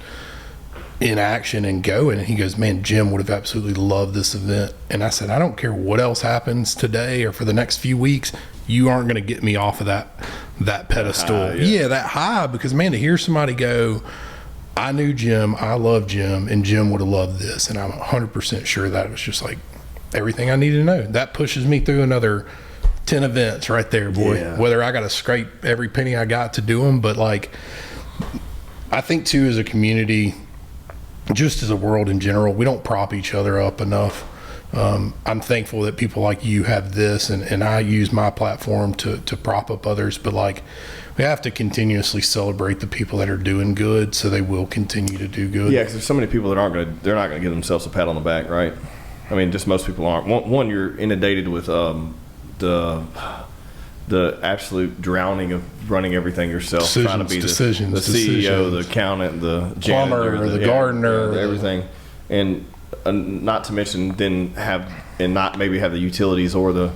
in action and going. And he goes, man, Jim would have absolutely loved this event. And I said, I don't care what else happens today or for the next few weeks, you aren't going to get me off of that pedestal. Yeah, that high, because man, to hear somebody go, I knew Jim, I love Jim, and Jim would have loved this, and I'm 100% sure that was just like everything I needed to know. That pushes me through another 10 events right there, boy. Yeah. Whether I got to scrape every penny I got to do them, but like, I think too, as a community, just as a world in general, we don't prop each other up enough. I'm thankful that people like you have this, and I use my platform to prop up others, but like, we have to continuously celebrate the people that are doing good, so they will continue to do good. Yeah, because there's so many people that they're not going to give themselves a pat on the back, right? I mean, just most people aren't. One, you're inundated with the the absolute drowning of running everything yourself, trying to be the CEO, the accountant, the janitor, plumber, the gardener, everything, and not to mention then not maybe have the utilities or the,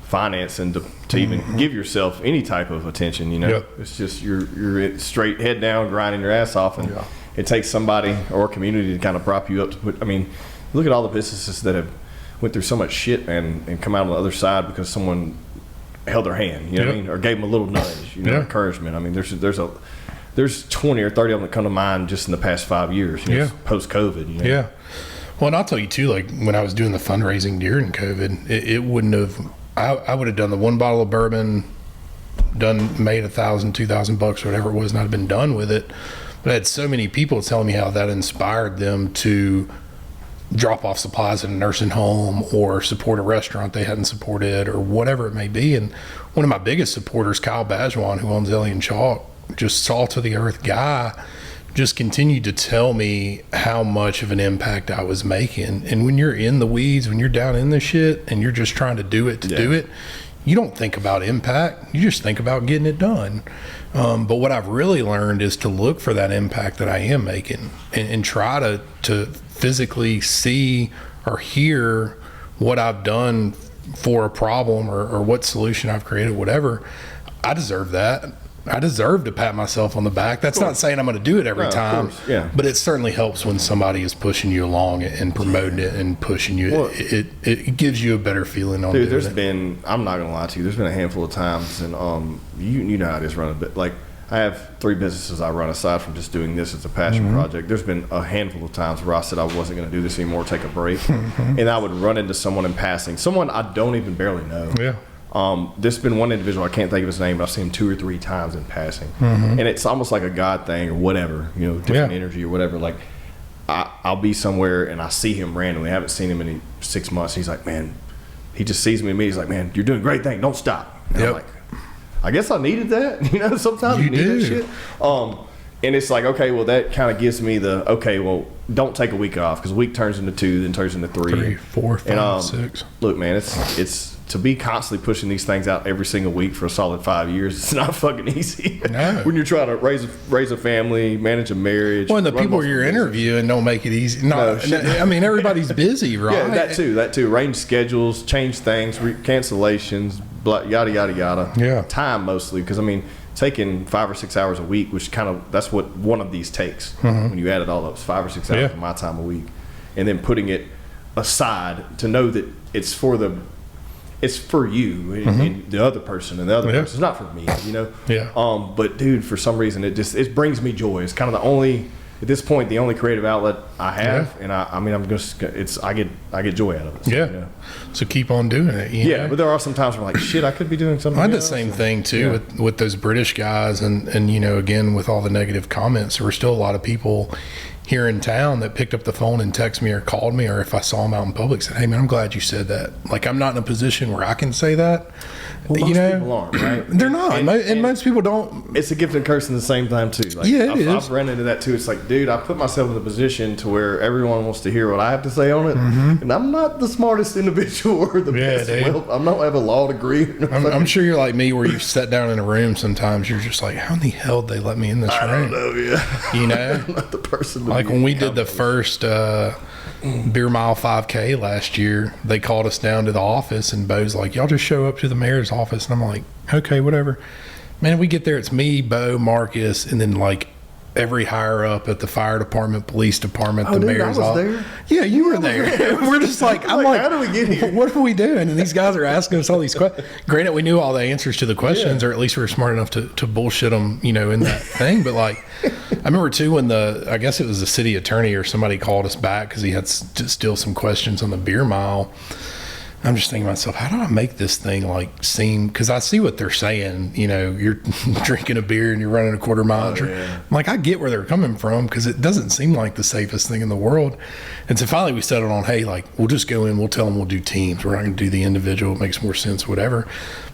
finance and to even give yourself any type of attention. It's just you're straight head down grinding your ass off, and it takes somebody or a community to kind of prop you up. Look at all the businesses that have went through so much shit, man, and come out on the other side because someone held their hand, what I mean, or gave them a little nudge, encouragement. There's 20 or 30 of them that come to mind just in the past 5 years, post COVID. Yeah. Well, and I'll tell you too, like when I was doing the fundraising during COVID, it wouldn't have. I would have done the one bottle of bourbon, made $1,000, $2,000 bucks, whatever it was, and I'd been done with it. But I had so many people telling me how that inspired them to drop off supplies in a nursing home or support a restaurant they hadn't supported or whatever it may be. And one of my biggest supporters, Kyle Bajwan, who owns Ellie and Chalk, just salt of the earth guy, just continued to tell me how much of an impact I was making. And when you're in the weeds, when you're down in the shit and you're just trying to do it to do it, you don't think about impact. You just think about getting it done. But what I've really learned is to look for that impact that I am making and try to physically see or hear what I've done for a problem or what solution I've created, whatever. I deserve that. I deserve to pat myself on the back. That's not saying I'm going to do it every time, but it certainly helps when somebody is pushing you along and promoting it and pushing you. Well, it gives you a better feeling on it. I'm not going to lie to you, there's been a handful of times, and you know how it is running, but like I have 3 businesses I run aside from just doing this as a passion project. There's been a handful of times where I said I wasn't going to do this anymore, take a break, and I would run into someone in passing, someone I don't even barely know. Yeah. There's been one individual, I can't think of his name, but I've seen him 2 or 3 times in passing. And it's almost like a God thing or whatever, different energy or whatever. Like I'll be somewhere and I see him randomly. I haven't seen him in 6 months. He's like, man, he just sees me and me. He's like, man, you're doing a great thing. Don't stop. And I'm like, I guess I needed that. Sometimes you need that shit. And it's like, okay, well, that kind of gives me don't take a week off, because a week turns into 2, then turns into 3, 4, 5, 6. Look, man, it's to be constantly pushing these things out every single week for a solid 5 years. It's not fucking easy. No. When you're trying to raise a family, manage a marriage. Well, and the people you're interviewing don't make it easy. Everybody's busy, right? Yeah, that too. Arrange schedules, change things, cancellations, yada yada yada. Yeah. Time mostly, because taking 5 or 6 hours a week, which that's what one of these takes. When you add it all up, it's 5 or 6 hours of my time a week, and then putting it aside to know that it's for you and the other person, and the other person. It's not for me, Yeah. But dude, for some reason, it brings me joy. It's kind of at this point, the only creative outlet I have, and I get joy out of it. So, So keep on doing it. But there are some times where I'm like, shit, I could be doing something. I had the same thing too with those British guys, and again with all the negative comments, there were still a lot of people here in town that picked up the phone and texted me or called me, or if I saw them out in public, said, hey man, I'm glad you said that. Like, I'm not in a position where I can say that. Well, most people aren't, right? They're not. And most people don't. It's a gift and curse in the same time too. Like, I've run into that too. It's like, dude, I put myself in a position to where everyone wants to hear what I have to say on it, and I'm not the smartest individual or the best. I don't have a law degree. I'm sure you're like me, where you sit down in a room sometimes, you're just like, how in the hell did they let me in this room? I don't know, I'm not the person to like when we did the first Beer Mile 5K last year, they called us down to the office, and Bo's like, y'all just show up to the mayor's office. And I'm like, okay, whatever. Man, we get there, it's me, Bo, Marcus, and then like every higher up at the fire department, police department, the mayor's office. Yeah, you were there. We're just like, I'm like, how do we get here? What are we doing? And these guys are asking us all these questions. Granted, we knew all the answers to the questions, or at least we were smart enough to bullshit them, in that thing. But like, I remember too when I guess it was the city attorney or somebody called us back because he had still some questions on the beer mile. I'm just thinking to myself, how do I make this thing like seem, because I see what they're saying, you're drinking a beer and you're running a quarter mile. I'm like, I get where they're coming from, because it doesn't seem like the safest thing in the world. And so finally we settled on, hey, like, we'll just go in, we'll tell them we'll do teams. We're not going to do the individual. It makes more sense, whatever.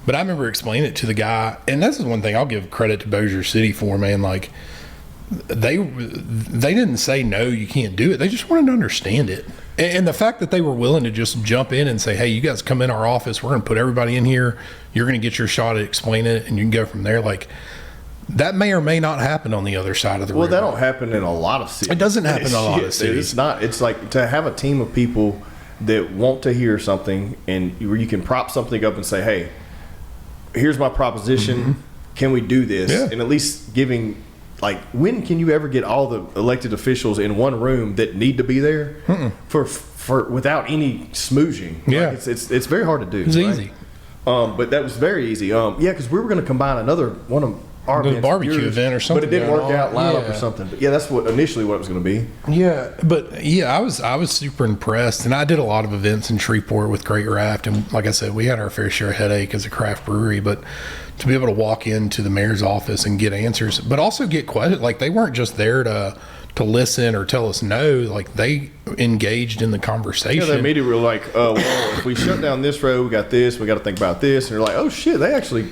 But I remember explaining it to the guy, and this is one thing I'll give credit to Bossier City for, man. Like, they didn't say, no, you can't do it. They just wanted to understand it. And the fact that they were willing to just jump in and say, hey, you guys come in our office, we're going to put everybody in here, you're going to get your shot at explaining it, and you can go from there. Like, that may or may not happen on the other side of the river. Well, that don't happen in a lot of cities. It doesn't happen in a lot of cities. It's not. It's like to have a team of people that want to hear something, and where you can prop something up and say, hey, here's my proposition. Can we do this? Yeah. And at least giving, like, when can you ever get all the elected officials in one room that need to be there for without any smooching? Yeah. Like, it's very hard to do. It's right? easy. But that was very easy. Yeah, because we were going to combine another one of our The events barbecue with yours, event or something but it didn't going work out. on. Line up or Yeah. something. But yeah, that's what initially what it was going to be. Yeah, but yeah, I was super impressed, and I did a lot of events in Shreveport with Great Raft, and like I said, we had our fair share of headache as a craft brewery, but to be able to walk into the mayor's office and get answers, but also get questions, like they weren't just there to listen or tell us no, like they engaged in the conversation. Yeah, they immediately were like, well, if we shut down this road, we got this, we got to think about this. And you're like, oh shit, they're actually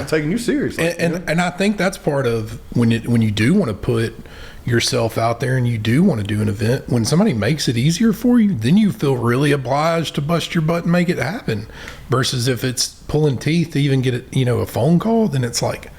taking you seriously. And I think that's part of when you do want to put yourself out there and you do want to do an event, when somebody makes it easier for you, then you feel really obliged to bust your butt and make it happen. Versus if it's pulling teeth to even get it, a phone call, then it's like,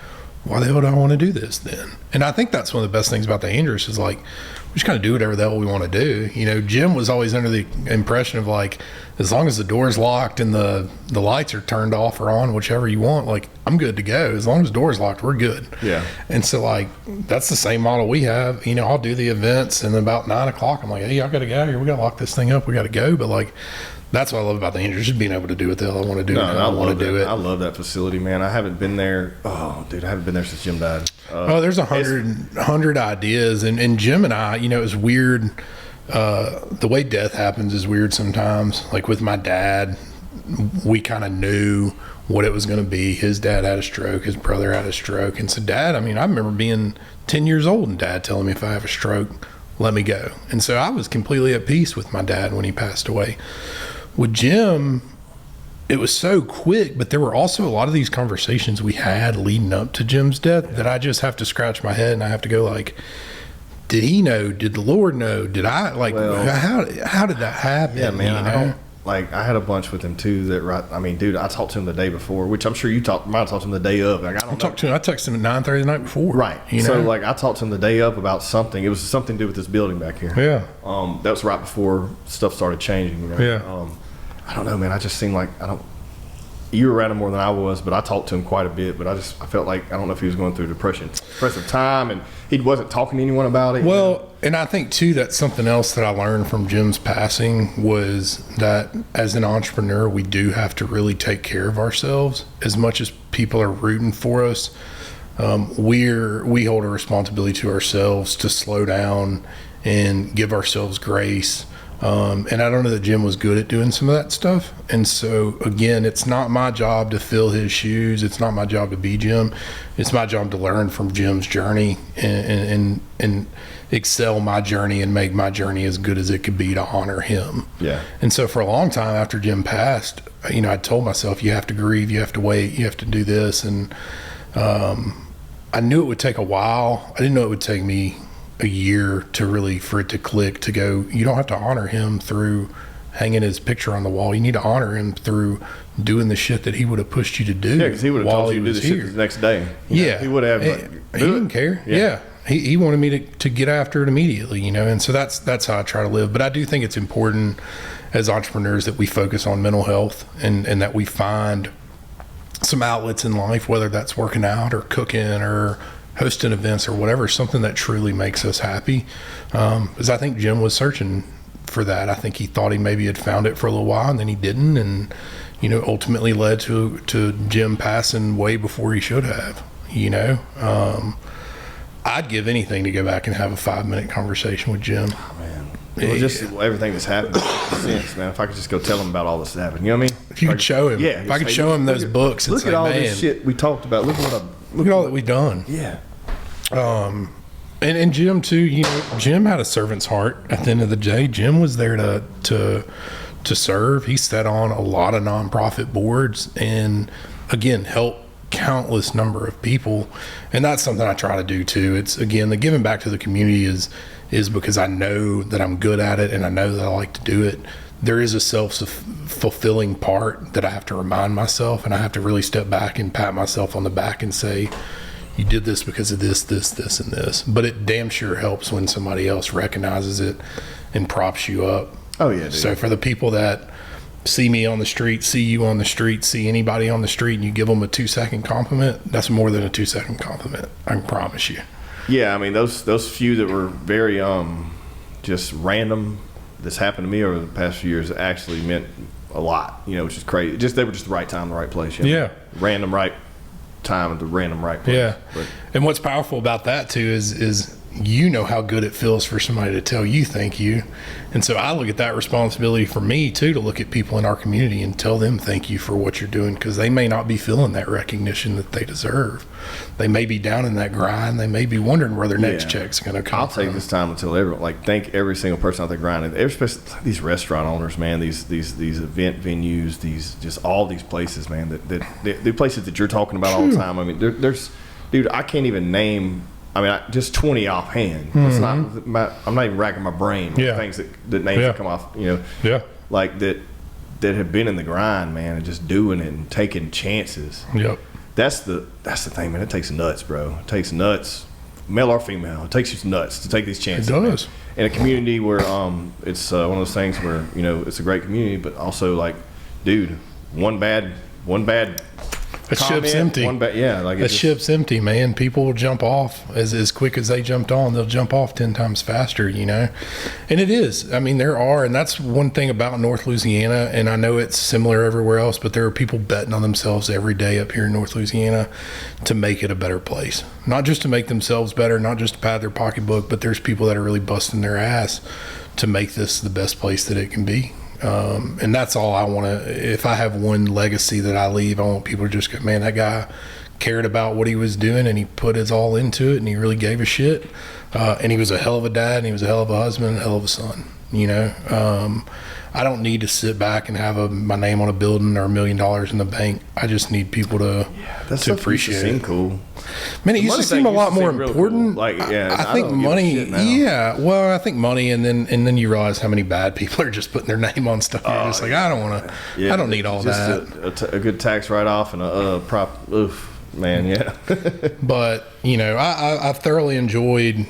why the hell do I want to do this then? And I think that's one of the best things about the Andrews is like, we just kind of do whatever the hell we want to do. Jim was always under the impression of like, as long as the door's locked and the lights are turned off or on, whichever you want, like I'm good to go. As long as the door's locked, we're good. Yeah. And so like, that's the same model we have. I'll do the events and about 9 o'clock, I'm like, hey, I got to get out of here. We got to lock this thing up. We got to go. But like, that's what I love about the Andrews, just being able to do what the hell I want to do. No, I want to do it. I love that facility, man. I haven't been there. Oh, dude, I haven't been there since Jim died. There's 100 ideas. And Jim and I, it was weird. The way death happens is weird sometimes. Like with my dad, we kind of knew what it was going to be. His dad had a stroke. His brother had a stroke. And so Dad, I remember being 10 years old and Dad telling me if I have a stroke, let me go. And so I was completely at peace with my dad when he passed away. With Jim, it was so quick, but there were also a lot of these conversations we had leading up to Jim's death that I just have to scratch my head and I have to go like, did he know? Did the Lord know? Did I how did that happen? Yeah, man. I had a bunch with him too. Dude, I talked to him the day before, which I'm sure you might have talked to him the day of. Like, I texted him at 9:30 the night before. Right. So like I talked to him the day of about something. It was something to do with this building back here. Yeah. That was right before stuff started changing. Yeah. I don't know, man. I just seemed like you were around him more than I was, but I talked to him quite a bit. But I felt like I don't know if he was going through depressive time, and he wasn't talking to anyone about it. Well, and I think too that's something else that I learned from Jim's passing was that as an entrepreneur, we do have to really take care of ourselves. As much as people are rooting for us, we hold a responsibility to ourselves to slow down and give ourselves grace. And I don't know that Jim was good at doing some of that stuff. And so, again, it's not my job to fill his shoes. It's not my job to be Jim. It's my job to learn from Jim's journey and excel my journey and make my journey as good as it could be to honor him. Yeah. And so for a long time after Jim passed, I told myself, you have to grieve, you have to wait, you have to do this. And I knew it would take a while. I didn't know it would take me a year for it to click, to go, you don't have to honor him through hanging his picture on the wall. You need to honor him through doing the shit that he would have pushed you to do. Yeah, because he would have told you to do the shit the next day. He would have. He didn't care. Yeah. He wanted me to get after it immediately, and so that's how I try to live. But I do think it's important as entrepreneurs that we focus on mental health and that we find some outlets in life, whether that's working out or cooking or hosting events or whatever, something that truly makes us happy. Because I think Jim was searching for that. I think he thought he maybe had found it for a little while and then he didn't, and ultimately led to Jim passing way before he should have. I'd give anything to go back and have a 5-minute conversation with Jim. Oh, man. Well, just everything that's happened since, man. If I could just go tell him about all this that happened, you know what I mean? If you could show him, if I could show him those books, and look at all this shit we talked about. Look at all that we've done. Yeah. And Jim too. Jim had a servant's heart. At the end of the day, Jim was there to serve. He sat on a lot of nonprofit boards and again helped countless number of people, and that's something I try to do too. It's again, the giving back to the community is is because I know that I'm good at it and I know that I like to do it. There is a self-fulfilling part that I have to remind myself, and I have to really step back and pat myself on the back and say, you did this because of this, and this. But it damn sure helps when somebody else recognizes it and props you up. Oh, yeah, dude. So for the people that see me on the street, see you on the street, see anybody on the street, and you give them a 2-second compliment, that's more than a 2-second compliment. I can promise you. Yeah, I mean, those few that were very just random that's happened to me over the past few years actually meant a lot, which is crazy. They were just the right time, the right place. Yeah. Random right time at the random right place. Yeah. But, and what's powerful about that too is how good it feels for somebody to tell you thank you. And so I look at that responsibility for me too, to look at people in our community and tell them thank you for what you're doing, because they may not be feeling that recognition that they deserve. They may be down in that grind. They may be wondering where their next check's going to come from. I'll take this time to tell everyone, thank every single person out there grinding, especially these restaurant owners, man, these event venues, all these places, man, the places that you're talking about all the time. I mean, there's, dude, I can't even name, just 20 offhand. It's I'm not even racking my brain with things that names that come off, like that have been in the grind, man, and just doing it and taking chances. Yep. That's the thing, man. It takes nuts, bro. It takes nuts, male or female. It takes you nuts to take these chances. It does. Man. In a community where it's one of those things where it's a great community, but also like, dude, one bad. The ship's empty. The ship's empty, man. People will jump off as quick as they jumped on. They'll jump off 10 times faster, And it is. And that's one thing about North Louisiana, and I know it's similar everywhere else, but there are people betting on themselves every day up here in North Louisiana to make it a better place. Not just to make themselves better, not just to pad their pocketbook, but there's people that are really busting their ass to make this the best place that it can be. And that's all I want to, if I have one legacy that I leave, I want people to just go, man, that guy cared about what he was doing and he put his all into it and he really gave a shit. And he was a hell of a dad and he was a hell of a husband and a hell of a son, I don't need to sit back and have my name on a building or $1 million in the bank. I just need people to appreciate it. Cool. Man, it used to seem a lot more important. Cool. I think money. I think money, and then you realize how many bad people are just putting their name on stuff. You're just like, I don't want to. I don't need all that. A good tax write off and a prop. Oof. Man, yeah. But I thoroughly enjoyed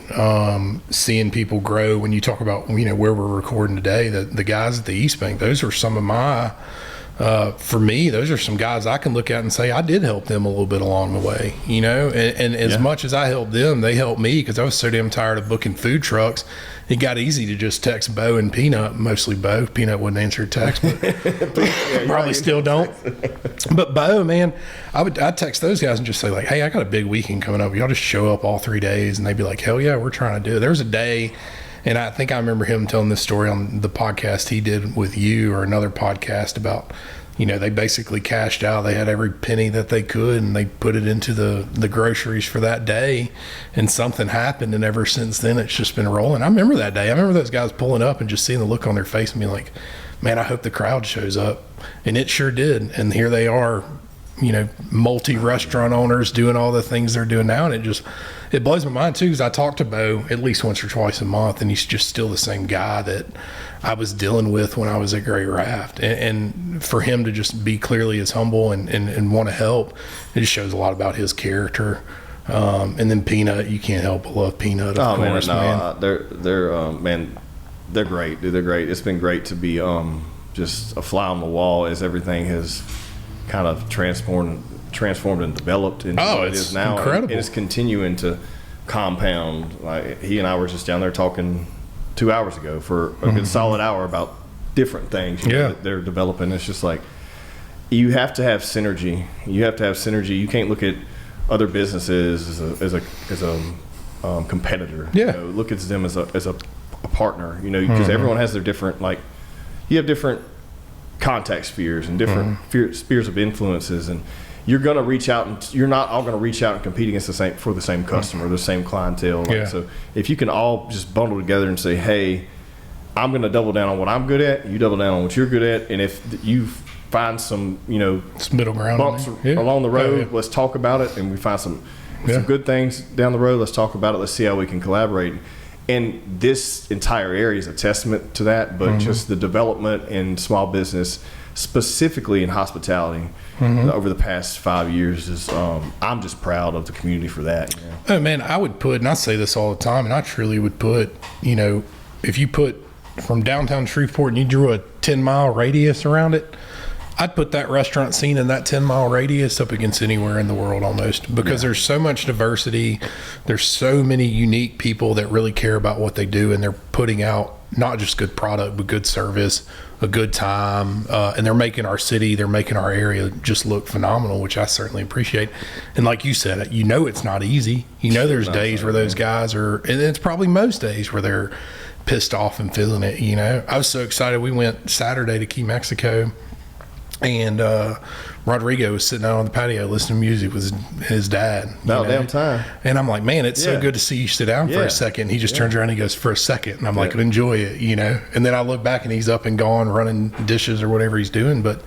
seeing people grow. When you talk about where we're recording today, the guys at the East Bank, those are some of my for me, those are some guys I can look at and say I did help them a little bit along the way, and as much as I helped them, they helped me, because I was so damn tired of booking food trucks. It got easy to just text Bo and Peanut, mostly Bo. Peanut wouldn't answer a text, but probably still don't. But Bo, man, I'd text those guys and just say, like, hey, I got a big weekend coming up. Y'all just show up all 3 days. And they'd be like, hell yeah, we're trying to do it. There was a day, and I think I remember him telling this story on the podcast he did with you, or another podcast, about they basically cashed out. They had every penny that they could, and they put it into the groceries for that day, and something happened, and ever since then it's just been rolling. I remember that day. I remember those guys pulling up and just seeing the look on their face and being like, man, I hope the crowd shows up. And it sure did. And here they are, multi-restaurant owners doing all the things they're doing now. And it blows my mind too, because I talk to Bo at least once or twice a month, and he's just still the same guy that I was dealing with when I was at Great Raft. And for him to just be clearly as humble and want to help, it just shows a lot about his character. And then Peanut, you can't help but love Peanut, of course, man. They're great, dude. They're great. It's been great to be just a fly on the wall as everything has kind of transformed and developed into what it is now. Incredible. And it's continuing to compound. Like, he and I were just down there talking 2 hours ago for a good solid hour about different things that they're developing. It's just like, you have to have synergy. You can't look at other businesses as a competitor. Yeah. Look at them as a partner. Because everyone has their different, like, you have different contact spheres and different spheres of influences, and you're going to reach out, and you're not all going to reach out and compete against the same customer, the same clientele. So if you can all just bundle together and say, hey, I'm going to double down on what I'm good at, you double down on what you're good at, and if you find some some middle ground bumps along the road, let's talk about it, and we find some good things down the road, let's talk about it, let's see how we can collaborate. And this entire area is a testament to that, but just the development in small business, specifically in hospitality, over the past 5 years is, I'm just proud of the community for that. You know? Oh man, I would put, and I say this all the time, and I truly would put, you know, if you put from downtown Shreveport and you drew a 10-mile radius around it, I'd put that restaurant scene in that 10-mile radius up against anywhere in the world almost, because there's so much diversity. There's so many unique people that really care about what they do, and they're putting out not just good product, but good service, a good time, and they're making our city, they're making our area just look phenomenal, which I certainly appreciate. And like you said, you know it's not easy. You know there's days where those guys are, and it's probably most days where they're pissed off and feeling it, you know. I was so excited. We went Saturday to Key Mexico, and Rodrigo was sitting out on the patio listening to music with his dad. About damn time. And I'm like, man, it's so good to see you sit down for a second. He just turns around and he goes, for a second. And I'm like, enjoy it, you know. And then I look back and he's up and gone running dishes or whatever he's doing. But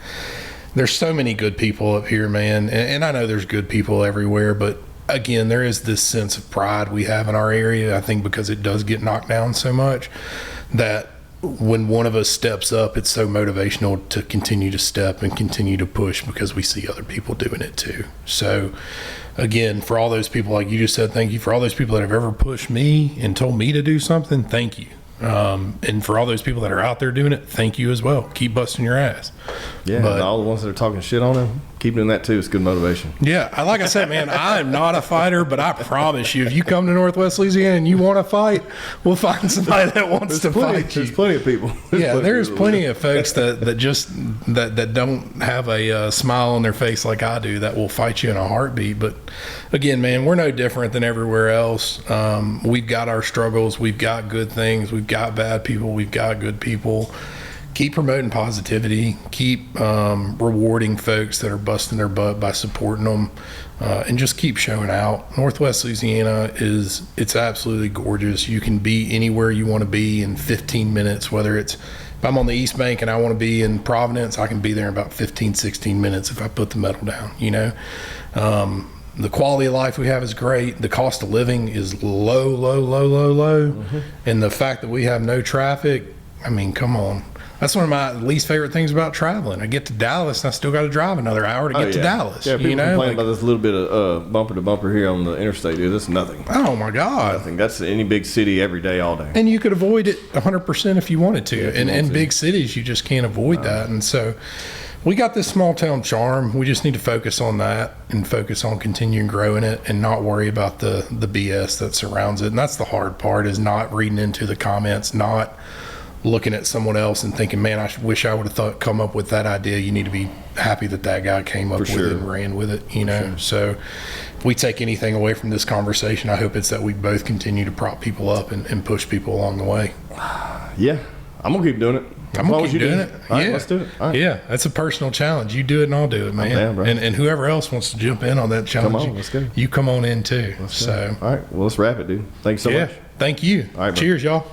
there's so many good people up here, man. And I know there's good people everywhere. But again, there is this sense of pride we have in our area, I think, because it does get knocked down so much, that when one of us steps up, it's so motivational to continue to step and continue to push, because we see other people doing it too. So again, for all those people, like you just said, thank you. For all those people that have ever pushed me and told me to do something, thank you. And for all those people that are out there doing it, thank you as well. Keep busting your ass. Yeah, but, and all the ones that are talking shit on him, keep doing that too. It's good motivation. Yeah, like I said, man, I'm not a fighter, but I promise you, if you come to Northwest Louisiana and you want to fight, we'll find somebody that wants to fight you. There's plenty of people. There's plenty of folks that just don't have a smile on their face like I do, that will fight you in a heartbeat. But again, man, we're no different than everywhere else. We've got our struggles. We've got good things. We've got bad people. We've got good people. Keep promoting positivity. Keep rewarding folks that are busting their butt by supporting them, and just keep showing out. Northwest Louisiana it's absolutely gorgeous. You can be anywhere you want to be in 15 minutes, whether it's, if I'm on the East Bank and I want to be in Providence, I can be there in about 15, 16 minutes if I put the metal down, you know. The quality of life we have is great. The cost of living is low. And the fact that we have no traffic, I mean, come on. That's one of my least favorite things about traveling. I get to Dallas and I still got to drive another hour to get to Dallas. Yeah, people complain about this little bit of bumper to bumper here on the interstate. Dude, that's nothing. Oh my God. Nothing. That's any big city every day, all day. And you could avoid it 100% if you wanted to. And in big cities, you just can't avoid that. And so we got this small town charm. We just need to focus on that and focus on continuing growing it and not worry about the BS that surrounds it. And that's the hard part, is not reading into the comments, not looking at someone else and thinking, man, I wish I would have come up with that idea. You need to be happy that guy came up with it and ran with it, you know. So if we take anything away from this conversation, I hope it's that we both continue to prop people up and push people along the way. Yeah, I'm going to keep doing it. I'm going to keep doing it. All right, let's do it. All right. Yeah, that's a personal challenge. You do it and I'll do it, man. Damn, bro. And whoever else wants to jump in on that challenge, come on, let's go. You come on in too. All right, well, let's wrap it, dude. Thanks so much. Thank you. All right, cheers, y'all.